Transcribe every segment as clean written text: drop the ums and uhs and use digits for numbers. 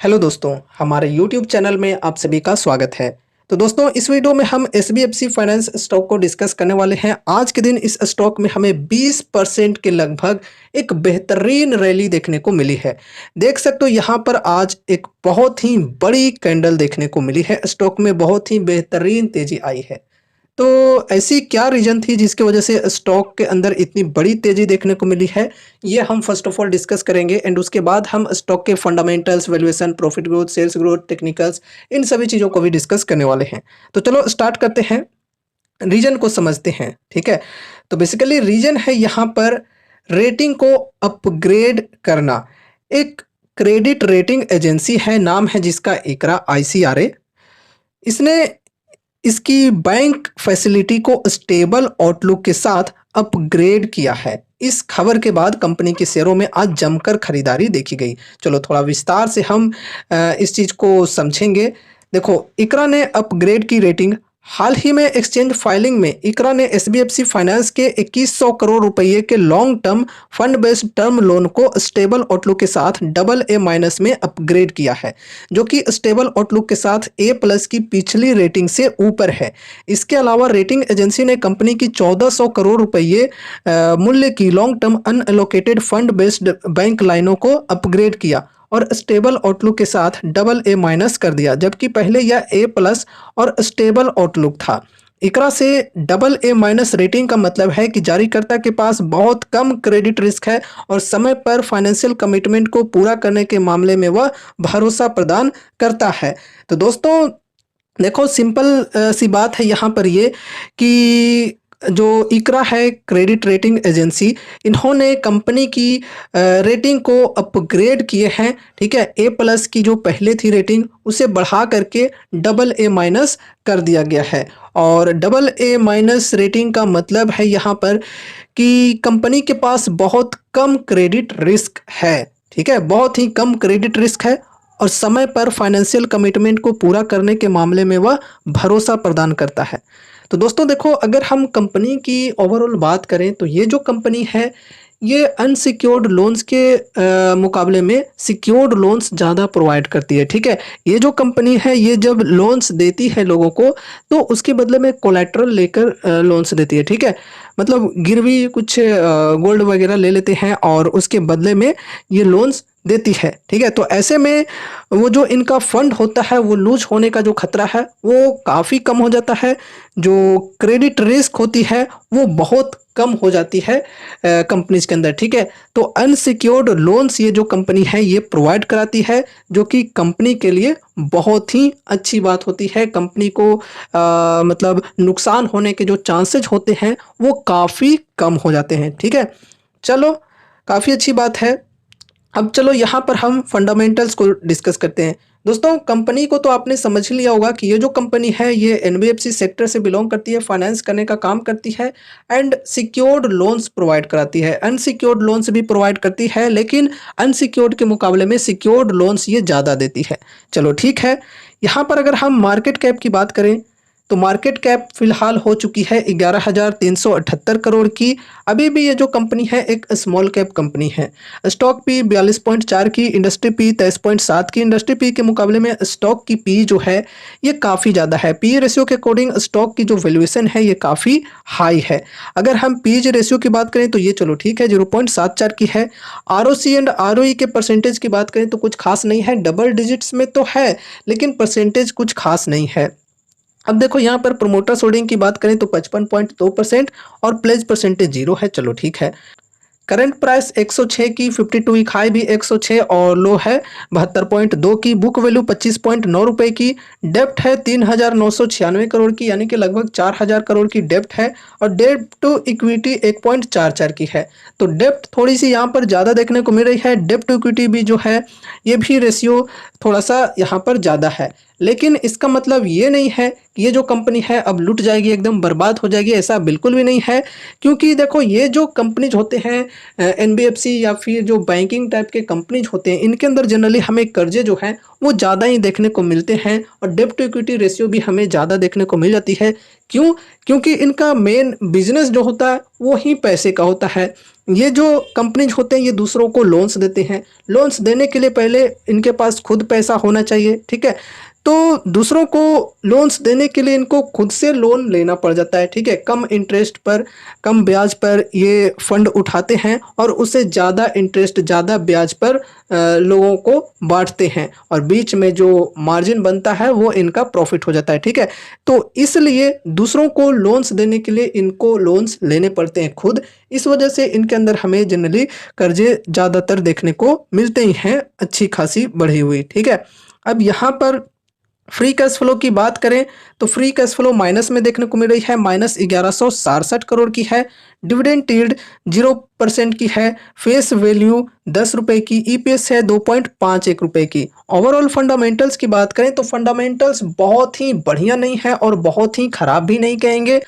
Hello दोस्तों, हमारे YouTube channel में आप सभी का स्वागत है। तो दोस्तों, इस वीडियो में हम SBFC फाइनेंस स्टॉक को डिस्कस करने वाले हैं। आज के दिन इस स्टॉक में हमें 20% के लगभग एक बेहतरीन रैली देखने को मिली है। देख सकते हो यहाँ पर आज एक बहुत ही बड़ी कैंडल देखने को मिली है। स्टॉक में बहुत ही बेहतरीन तेजी आई है। तो ऐसी क्या रीज़न थी जिसकी वजह से स्टॉक के अंदर इतनी बड़ी तेज़ी देखने को मिली है, ये हम फर्स्ट ऑफ ऑल डिस्कस करेंगे एंड उसके बाद हम स्टॉक के fundamentals, valuation, profit growth, sales growth, technicals इन सभी चीज़ों को भी डिस्कस करने वाले हैं। तो चलो स्टार्ट करते हैं, रीज़न को समझते हैं, ठीक है? तो बेसिकली रीज़न है यहाँ पर रेटिंग को अपग्रेड करना। एक क्रेडिट रेटिंग एजेंसी है, नाम है जिसका इकरा ICRA। इसने इसकी बैंक फैसिलिटी को स्टेबल आउटलुक के साथ अपग्रेड किया है। इस खबर के बाद कंपनी के शेयरों में आज जमकर खरीदारी देखी गई। चलो थोड़ा विस्तार से हम इस चीज़ को समझेंगे। देखो, इकरा ने अपग्रेड की रेटिंग। हाल ही में एक्सचेंज फाइलिंग में इकरा ने SBFC फाइनेंस के 2100 करोड़ रुपए के long term fund based term loan को स्टेबल आउटलुक के साथ AA- में अपग्रेड किया है, जो कि स्टेबल आउटलुक के साथ A+ की पिछली रेटिंग से ऊपर है। इसके अलावा रेटिंग एजेंसी ने कंपनी की 1400 करोड़ रुपए मूल्य की long term unallocated fund based bank लाइनों को अपग्रेड किया और स्टेबल आउटलुक के साथ AA- कर दिया, जबकि पहले यह A+ और स्टेबल आउटलुक था। इकरा से AA- रेटिंग का मतलब है कि जारीकर्ता के पास बहुत कम क्रेडिट रिस्क है और समय पर फाइनेंशियल कमिटमेंट को पूरा करने के मामले में वह भरोसा प्रदान करता है। तो दोस्तों, देखो सिंपल सी बात है यहाँ पर ये कि जो इकरा है क्रेडिट रेटिंग एजेंसी, इन्होंने कंपनी की रेटिंग को अपग्रेड किए हैं, ठीक है। A+ की जो पहले थी रेटिंग उसे बढ़ा करके AA- कर दिया गया है। और AA- रेटिंग का मतलब है यहाँ पर कि कंपनी के पास बहुत कम क्रेडिट रिस्क है, ठीक है, बहुत ही कम क्रेडिट रिस्क है और समय पर फाइनेंशियल कमिटमेंट को पूरा करने के मामले में वह भरोसा प्रदान करता है। तो दोस्तों देखो, अगर हम कंपनी की ओवरऑल बात करें तो ये जो कंपनी है ये अनसिक्योर्ड लोन्स के मुकाबले में सिक्योर्ड लोन्स ज़्यादा प्रोवाइड करती है, ठीक है। ये जो कंपनी है ये जब लोन्स देती है लोगों को तो उसके बदले में कोलैटरल लेकर लोन्स देती है, ठीक है। मतलब गिरवी कुछ गोल्ड वगैरह ले लेते हैं और उसके बदले में ये लोन्स देती है, ठीक है। तो ऐसे में वो जो इनका फंड होता है वो लूज होने का जो खतरा है वो काफ़ी कम हो जाता है। जो क्रेडिट रिस्क होती है वो बहुत कम हो जाती है कंपनीज के अंदर, ठीक है। तो अनसिक्योर्ड लोन्स ये जो कंपनी है ये प्रोवाइड कराती है, जो कि कंपनी के लिए बहुत ही अच्छी बात होती है। कंपनी को मतलब नुकसान होने के जो चांसेज होते हैं वो काफ़ी कम हो जाते हैं, ठीक है। चलो, काफ़ी अच्छी बात है। अब चलो यहाँ पर हम फंडामेंटल्स को डिस्कस करते हैं। दोस्तों, कंपनी को तो आपने समझ लिया होगा कि ये जो कंपनी है ये NBFC सेक्टर से बिलोंग करती है, फाइनेंस करने का काम करती है एंड सिक्योर्ड लोन्स प्रोवाइड कराती है। अनसिक्योर्ड लोन्स भी प्रोवाइड करती है, लेकिन अनसिक्योर्ड के मुकाबले में सिक्योर्ड लोन्स ये ज़्यादा देती है। चलो ठीक है। यहाँ पर अगर हम मार्केट कैप की बात करें तो मार्केट कैप फिलहाल हो चुकी है 11,378 करोड़ की। अभी भी ये जो कंपनी है एक स्मॉल कैप कंपनी है। स्टॉक पी 42.4 की, इंडस्ट्री पी 23.7 की। इंडस्ट्री पी के मुकाबले में स्टॉक की पी जो है ये काफ़ी ज़्यादा है। पी रेशियो के अकॉर्डिंग स्टॉक की जो वैल्यूएशन है ये काफ़ी हाई है। अगर हम पीज रेशियो की बात करें तो ये चलो ठीक है 0.74 की है। ROC एंड ROE के परसेंटेज की बात करें तो कुछ खास नहीं है, डबल डिजिट्स में तो है लेकिन परसेंटेज कुछ खास नहीं है। अब देखो यहाँ पर प्रोमोटर्स होल्डिंग की बात करें तो 55.2% और प्लेज परसेंटेज 0 है। चलो ठीक है। करंट प्राइस 106 की, 52 वीक हाई भी 106 और लो है 72.2 की। बुक वैल्यू 25.9 रुपए की। डेप्ट है 3,996 करोड़ की, यानी कि लगभग 4,000 करोड़ की डेप्ट है और डेट टू इक्विटी 1.44 की है। तो डेप्ट थोड़ी सी यहाँ पर ज़्यादा देखने को मिल रही है। डेप्ट टू इक्विटी भी जो है ये भी रेशियो थोड़ा सा यहाँ पर ज़्यादा है, लेकिन इसका मतलब ये नहीं है कि ये जो कंपनी है अब लुट जाएगी, एकदम बर्बाद हो जाएगी, ऐसा बिल्कुल भी नहीं है। क्योंकि देखो ये जो कंपनीज होते हैं एनबीएफसी या फिर जो बैंकिंग टाइप के कंपनीज होते हैं, इनके अंदर जनरली हमें कर्जे जो हैं वो ज़्यादा ही देखने को मिलते हैं और डेब्ट टू इक्विटी रेशियो भी हमें ज़्यादा देखने को मिल जाती है। क्यों? क्योंकि इनका मेन बिजनेस जो होता है वो ही पैसे का होता है। ये जो कंपनीज होते हैं ये दूसरों को लोन्स देते हैं। लोन्स देने के लिए पहले इनके पास खुद पैसा होना चाहिए, ठीक है? तो दूसरों को लोन्स देने के लिए इनको खुद से लोन लेना पड़ जाता है, ठीक है? कम इंटरेस्ट पर, कम ब्याज पर ये फंड उठाते हैं और उससे ज़्यादा इंटरेस्ट, ज़्यादा ब्याज पर लोगों को बाँटते हैं और बीच में जो मार्जिन बनता है वो इनका प्रॉफिट हो जाता है, ठीक है? तो इसलिए दूसरों को लोन्स देने के लिए इनको लोन्स लेने पड़ते हैं खुद। इस वजह से इनके अंदर हमें जनरली कर्जे ज़्यादातर देखने को मिलते ही हैं, अच्छी खासी बढ़ी हुई, ठीक है? अब यहाँ पर फ्री कैश फ्लो की बात करें तो फ्री कैश फ्लो माइनस में देखने को मिल रही है, माइनस 1167 करोड़ की है। डिविडेंड यील्ड 0% की है। फेस वैल्यू 10 रुपये की। ईपीएस है 2.51 रुपये की। ओवरऑल फंडामेंटल्स की बात करें तो फंडामेंटल्स बहुत ही बढ़िया नहीं है और बहुत ही खराब भी नहीं कहेंगे।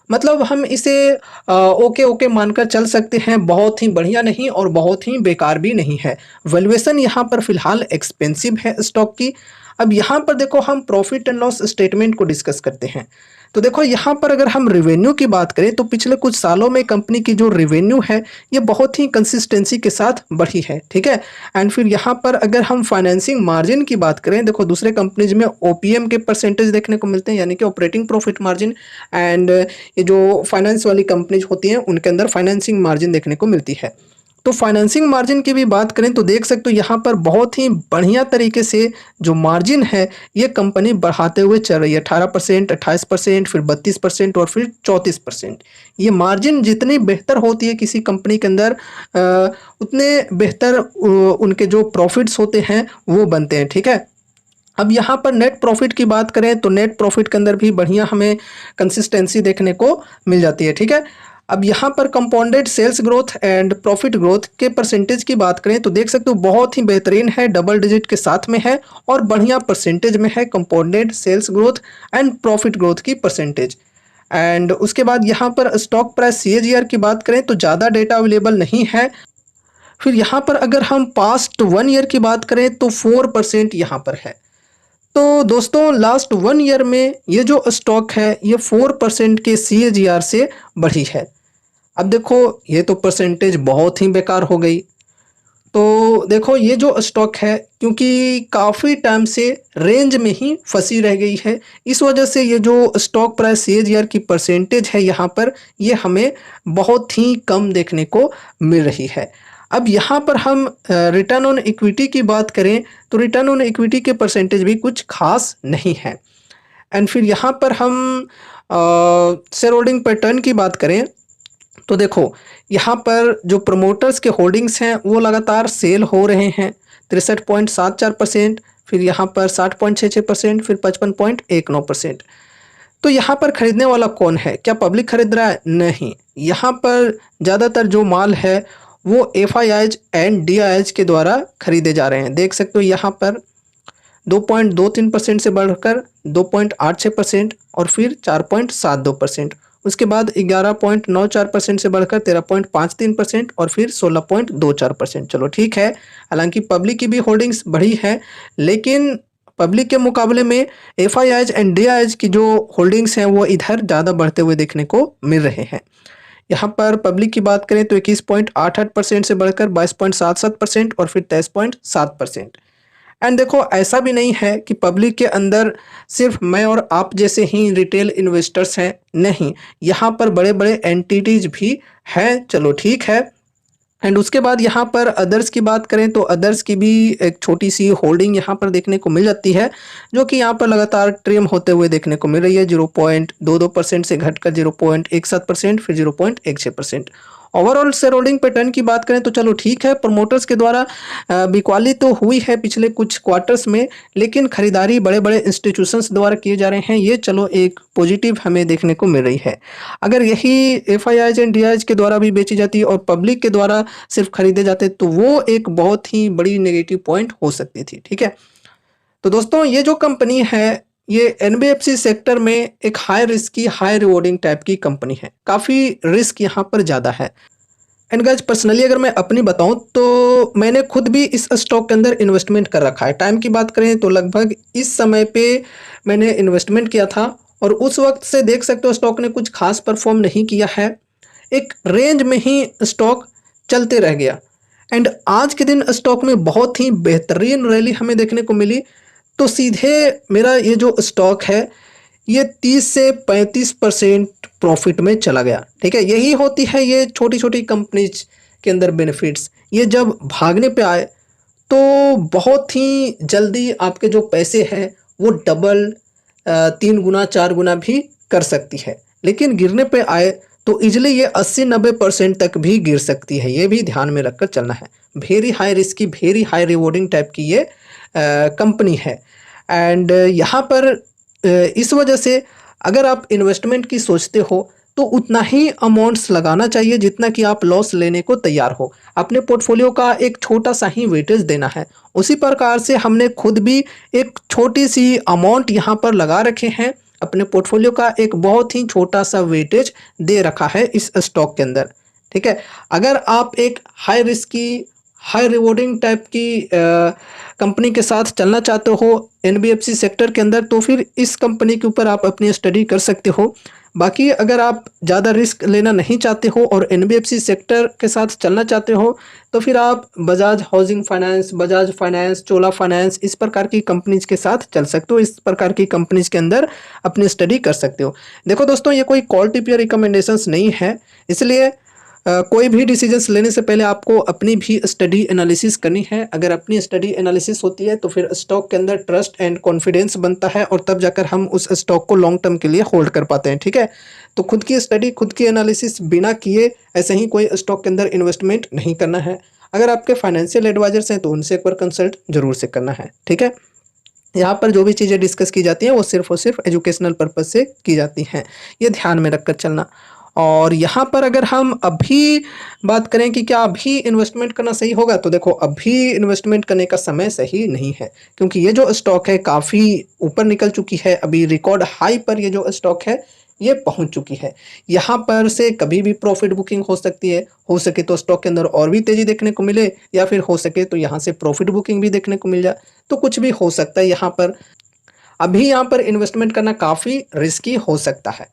मतलब हम इसे ओके ओके मानकर चल सकते हैं, बहुत ही बढ़िया नहीं और बहुत ही बेकार भी नहीं है। वैल्यूएशन यहाँ पर फिलहाल एक्सपेंसिव है स्टॉक की। अब यहाँ पर देखो हम प्रॉफिट एंड लॉस स्टेटमेंट को डिस्कस करते हैं। तो देखो यहाँ पर अगर हम रेवेन्यू की बात करें तो पिछले कुछ सालों में कंपनी की जो रेवेन्यू है ये बहुत ही कंसिस्टेंसी के साथ बढ़ी है, ठीक है? एंड फिर यहाँ पर अगर हम फाइनेंसिंग मार्जिन की बात करें, देखो दूसरे कंपनीज में ओपीएम के परसेंटेज देखने को मिलते हैं, यानी कि ऑपरेटिंग प्रॉफिट मार्जिन। एंड ये जो फाइनेंस वाली कंपनीज होती हैं उनके अंदर फाइनेंसिंग मार्जिन देखने को मिलती है। तो फाइनेंसिंग मार्जिन की भी बात करें तो देख सकते हो यहाँ पर बहुत ही बढ़िया तरीके से जो मार्जिन है ये कंपनी बढ़ाते हुए चल रही है। 18%, 28%, फिर 32% और फिर 34%। ये मार्जिन जितनी बेहतर होती है किसी कंपनी के अंदर उतने बेहतर उनके जो प्रॉफिट्स होते हैं वो बनते हैं, ठीक है? अब यहाँ पर नेट प्रॉफिट की बात करें तो नेट प्रॉफिट के अंदर भी बढ़िया हमें कंसिस्टेंसी देखने को मिल जाती है, ठीक है? अब यहाँ पर compounded sales growth and profit growth के परसेंटेज की बात करें तो देख सकते हो बहुत ही बेहतरीन है, डबल डिजिट के साथ में है और बढ़िया परसेंटेज में है compounded sales growth and profit growth की परसेंटेज। एंड उसके बाद यहाँ पर स्टॉक प्राइस सीएजीआर की बात करें तो ज़्यादा डेटा अवेलेबल नहीं है। फिर यहाँ पर अगर हम पास्ट 1 ईयर की बात करें तो 4% यहाँ पर है। तो दोस्तों लास्ट 1 ईयर में ये जो स्टॉक है ये 4% के सीएजीआर से बढ़ी है। अब देखो ये तो परसेंटेज बहुत ही बेकार हो गई। तो देखो ये जो स्टॉक है क्योंकि काफ़ी टाइम से रेंज में ही फंसी रह गई है, इस वजह से ये जो स्टॉक प्राइस सीएजीआर की परसेंटेज है यहाँ पर ये हमें बहुत ही कम देखने को मिल रही है। अब यहाँ पर हम रिटर्न ऑन इक्विटी की बात करें तो रिटर्न ऑन इक्विटी के परसेंटेज भी कुछ खास नहीं है। एंड फिर यहाँ पर हम शेयर होल्डिंग पैटर्न की बात करें तो देखो यहाँ पर जो प्रमोटर्स के होल्डिंग्स हैं वो लगातार सेल हो रहे हैं। 63.74%, फिर यहाँ पर 60.66%, फिर 55.19%। तो यहाँ पर खरीदने वाला कौन है? क्या पब्लिक खरीद रहा है? नहीं, यहाँ पर ज़्यादातर जो माल है वो एफआईआईज एंड डीआईआईज के द्वारा खरीदे जा रहे हैं। देख सकते हो यहाँ पर 2.23% से बढ़कर 2.86% और फिर 4.72%। उसके बाद 11.94% से बढ़कर 13.53% और फिर 16.24%। चलो ठीक है, हालांकि पब्लिक की भी होल्डिंग्स बढ़ी है लेकिन पब्लिक के मुकाबले में एफआईआईज एंड डीआईआईज की जो होल्डिंग्स हैं वो इधर ज़्यादा बढ़ते हुए देखने को मिल रहे हैं। यहाँ पर पब्लिक की बात करें तो 21.88% से बढ़कर 22.77% और फिर 23.7%। एंड देखो ऐसा भी नहीं है कि पब्लिक के अंदर सिर्फ मैं और आप जैसे ही रिटेल इन्वेस्टर्स हैं, नहीं, यहाँ पर बड़े बड़े एंटिटीज भी हैं। चलो ठीक है। एंड उसके बाद यहाँ पर अदर्स की बात करें तो अदर्स की भी एक छोटी सी होल्डिंग यहाँ पर देखने को मिल जाती है जो कि यहाँ पर लगातार ट्रिम होते हुए देखने को मिल रही है। 0.22% से घटकर 0.17%, फिर 0.16%। ओवरऑल शेयर होल्डिंग पैटर्न की बात करें तो चलो ठीक है, प्रमोटर्स के द्वारा बिकवाली तो हुई है पिछले कुछ क्वार्टर्स में, लेकिन खरीदारी बड़े बड़े इंस्टीट्यूशंस द्वारा किए जा रहे हैं। ये चलो एक पॉजिटिव हमें देखने को मिल रही है। अगर यही एफआईआईज एंड डीआईआईज के द्वारा भी बेची जाती और पब्लिक के द्वारा सिर्फ खरीदे जाते तो वो एक बहुत ही बड़ी नेगेटिव पॉइंट हो सकती थी, ठीक है। तो दोस्तों ये जो कंपनी है ये एनबीएफसी सेक्टर में एक हाई रिस्क की हाई रिवॉर्डिंग टाइप की कंपनी है। काफ़ी रिस्क यहाँ पर ज़्यादा है। एंड गाइस पर्सनली अगर मैं अपनी बताऊं तो मैंने खुद भी इस स्टॉक के अंदर इन्वेस्टमेंट कर रखा है। टाइम की बात करें तो लगभग इस समय पे मैंने इन्वेस्टमेंट किया था और उस वक्त से देख सकते हो स्टॉक ने कुछ खास परफॉर्म नहीं किया है। एक रेंज में ही स्टॉक चलते रह गया एंड आज के दिन स्टॉक में बहुत ही बेहतरीन रैली हमें देखने को मिली। तो सीधे मेरा ये जो स्टॉक है ये 30 से 35% प्रॉफिट में चला गया। ठीक है, यही होती है ये छोटी छोटी कंपनीज के अंदर बेनिफिट्स। ये जब भागने पे आए तो बहुत ही जल्दी आपके जो पैसे हैं वो डबल 3 गुना 4 गुना भी कर सकती है, लेकिन गिरने पे आए तो इजली ये 80-90% तक भी गिर सकती है। ये भी ध्यान में रखकर चलना है। वेरी हाई रिस्क की वेरी हाई रिवॉर्डिंग टाइप की ये कंपनी है एंड यहाँ पर इस वजह से अगर आप इन्वेस्टमेंट की सोचते हो तो उतना ही अमाउंट्स लगाना चाहिए जितना कि आप लॉस लेने को तैयार हो। अपने पोर्टफोलियो का एक छोटा सा ही वेटेज देना है। उसी प्रकार से हमने खुद भी एक छोटी सी अमाउंट यहाँ पर लगा रखे हैं। अपने पोर्टफोलियो का एक बहुत ही छोटा सा वेटेज दे रखा है इस स्टॉक के अंदर। ठीक है, अगर आप एक हाई रिस्क की हाई रिवॉर्डिंग टाइप की कंपनी के साथ चलना चाहते हो एनबीएफसी सेक्टर के अंदर तो फिर इस कंपनी के ऊपर आप अपनी स्टडी कर सकते हो। बाकी अगर आप ज़्यादा रिस्क लेना नहीं चाहते हो और एनबीएफसी सेक्टर के साथ चलना चाहते हो तो फिर आप Bajaj housing finance, Bajaj finance, Chola finance इस प्रकार की कंपनीज के साथ चल सकते हो। इस प्रकार की कंपनीज के अंदर अपनी स्टडी कर सकते हो। देखो दोस्तों ये कोई कॉल टिप या रिकमेंडेशंस नहीं है, इसलिए कोई भी डिसीजंस लेने से पहले आपको अपनी भी स्टडी एनालिसिस करनी है। अगर अपनी स्टडी एनालिसिस होती है तो फिर स्टॉक के अंदर ट्रस्ट एंड कॉन्फिडेंस बनता है और तब जाकर हम उस स्टॉक को लॉन्ग टर्म के लिए होल्ड कर पाते हैं। ठीक है, तो खुद की स्टडी खुद की एनालिसिस बिना किए ऐसे ही कोई स्टॉक के अंदर इन्वेस्टमेंट नहीं करना है। अगर आपके फाइनेंशियल एडवाइजर्स हैं तो उनसे एक बार कंसल्ट जरूर से करना है। ठीक है, यहाँ पर जो भी चीज़ें डिस्कस की जाती हैं वो सिर्फ और सिर्फ एजुकेशनल पर्पज से की जाती हैं, ये ध्यान में रखकर चलना। और यहाँ पर अगर हम अभी बात करें कि क्या अभी इन्वेस्टमेंट करना सही होगा तो देखो अभी इन्वेस्टमेंट करने का समय सही नहीं है, क्योंकि ये जो स्टॉक है काफ़ी ऊपर निकल चुकी है। अभी रिकॉर्ड हाई पर ये जो स्टॉक है ये पहुंच चुकी है। यहाँ पर से कभी भी प्रॉफिट बुकिंग हो सकती है। हो सके तो स्टॉक के अंदर और भी तेज़ी देखने को मिले या फिर हो सके तो यहाँ से प्रॉफिट बुकिंग भी देखने को मिल जाए, तो कुछ भी हो सकता है यहाँ पर। अभी यहाँ पर इन्वेस्टमेंट करना काफ़ी रिस्की हो सकता है,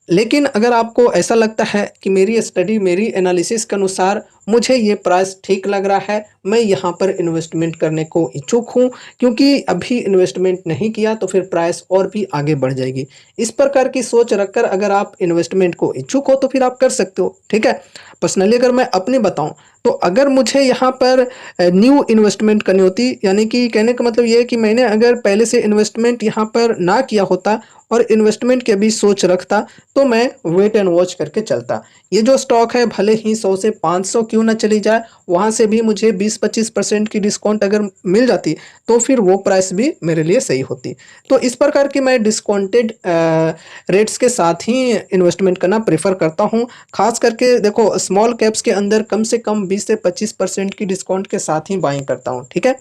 लेकिन अगर आपको ऐसा लगता है कि मेरी स्टडी मेरी एनालिसिस के अनुसार मुझे ये प्राइस ठीक लग रहा है, मैं यहाँ पर इन्वेस्टमेंट करने को इच्छुक हूँ, क्योंकि अभी इन्वेस्टमेंट नहीं किया तो फिर प्राइस और भी आगे बढ़ जाएगी। इस प्रकार की सोच रखकर अगर आप इन्वेस्टमेंट को इच्छुक हो तो फिर आप कर सकते हो। ठीक है, पर्सनली अगर मैं अपनी बताऊं तो अगर मुझे यहाँ पर न्यू इन्वेस्टमेंट करनी होती, यानी कि कहने का मतलब ये है कि मैंने अगर पहले से इन्वेस्टमेंट यहाँ पर ना किया होता और इन्वेस्टमेंट के भी सोच रखता तो मैं वेट एंड वॉच करके चलता। ये जो स्टॉक है भले ही 100 से 500 क्यों ना चली जाए, वहाँ से भी मुझे 20-25% की डिस्काउंट अगर मिल जाती तो फिर वो प्राइस भी मेरे लिए सही होती। तो इस प्रकार की मैं डिस्काउंटेड रेट्स के साथ ही इन्वेस्टमेंट करना प्रेफर करता हूँ। खास करके देखो स्मॉल कैप्स के अंदर कम से कम 20 से 25% की डिस्काउंट के साथ ही बाइंग करता हूँ। ठीक है,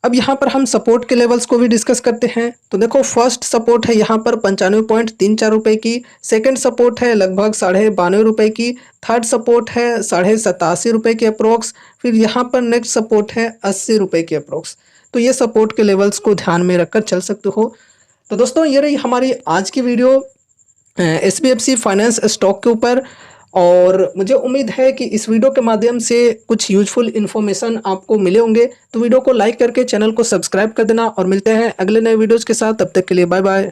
अब यहाँ पर हम सपोर्ट के लेवल्स को भी डिस्कस करते हैं। तो देखो फर्स्ट सपोर्ट है यहाँ पर 95.34 रुपये की, सेकंड सपोर्ट है लगभग 92.5 रुपये की, थर्ड सपोर्ट है 87.5 रुपये के अप्रोक्स, फिर यहाँ पर नेक्स्ट सपोर्ट है 80 रुपये के अप्रोक्स। तो ये सपोर्ट के लेवल्स को ध्यान में रखकर चल सकते हो। तो दोस्तों ये रही हमारी आज की वीडियो SBFC फाइनेंस स्टॉक के ऊपर, और मुझे उम्मीद है कि इस वीडियो के माध्यम से कुछ यूजफुल इन्फॉर्मेशन आपको मिले होंगे। तो वीडियो को लाइक करके चैनल को सब्सक्राइब कर देना और मिलते हैं अगले नए वीडियोज़ के साथ। तब तक के लिए बाय बाय।